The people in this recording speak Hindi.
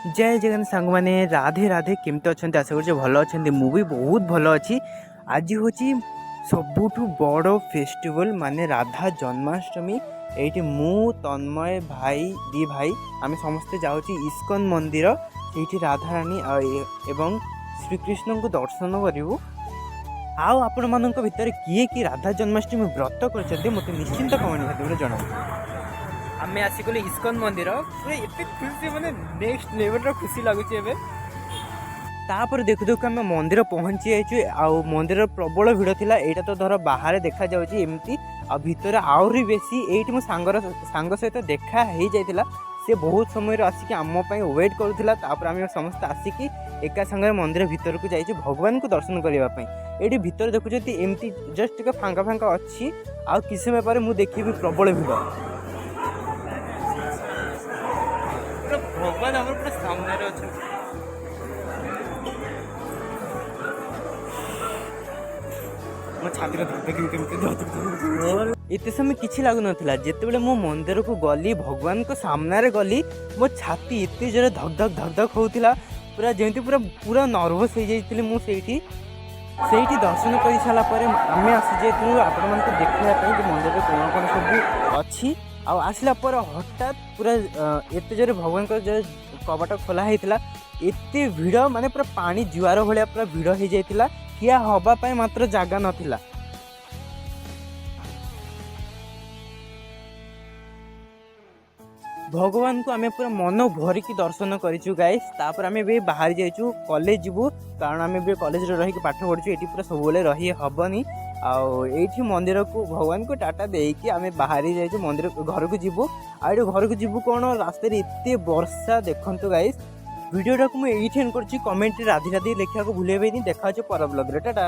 जय जगन सांग मैंने राधे राधे केमती अच्छा आशा कर भल अच्छा मुझे बहुत भल अच्छी। आज हूँ सबुठ बड़ फेस्टिवल माने राधा जन्माष्टमी। ये मु तन्मय भाई दी भाई आम समस्ते जाऊँ इस्कन मंदिर से राधाराणी एवं श्रीकृष्ण को दर्शन करूँ। आउ आपण मान भितर किए कि राधा जन्माष्टमी व्रत कर मत निश्चिंत कमेंट माध्यम जनाऊँ। आम आसिकल इस्कन मंदिर पूरा एत खुशी माने नेक्स्ट लेवल खुशी लगुच। तापर देखु देखु आम मंदिर पहुँची जाइए। आउ मंदिर प्रबल भिड़ थिला। एटा तो धर बाहर देखा जाउची एमती आ भितर आउरी बेसी। एठी मो सांग सहित देखा हो जाइतिला। से बहुत समय आसिक आम वेट करूला। तापर आम समस्त आसिक एका संगे मंदिर भितर को जाइए भगवान को दर्शन करने। ये भितर देखुं एमती जस्ट टिके फांका फांका अच्छी। आ किसी समय पर मुझे देखी प्रबल भिड़ भगवान आम पूरा सामने अच्छा। एत समय किसी लगुन जिते मो मंदिर को गली भगवान को सामने गली मो छाती एत जोर धक धक धक धक होता पूरा जमी पूरा पूरा नर्भस हो जाती। मुझे दर्शन कर सारापर आम आसी आपण देखा मंदिर कौन कौन सब अच्छी। आसला पर हठात पूरा एत जोर भगवान को जो कबाट खोला होता एत भिड़ माने पूरा पानी जुआर भाया पूरा भिड़ हो जाता। ठिया हवापाई मात्र जागा नथिला। भगवान को आम पूरा मन भरिकी दर्शन करूँ गाइस। तापर आम भी बाहर जाइचु कॉलेज जीवु कारण आम भी कॉलेज रही पाठ पढ़ु। ये पूरा सब रही हेनी। आठी मंदिर को भगवान को टाटा देकी आम बाहरी जाइए मंदिर घर को जीवु। आए घर को जीवु कौन रास्ते एत वर्षा देखु गाइस। वीडियोटा को मुझे एंड कर कमेंट राधे राधे लिखा भूलेबे। देखा पर ब्लॉग रे टाटा।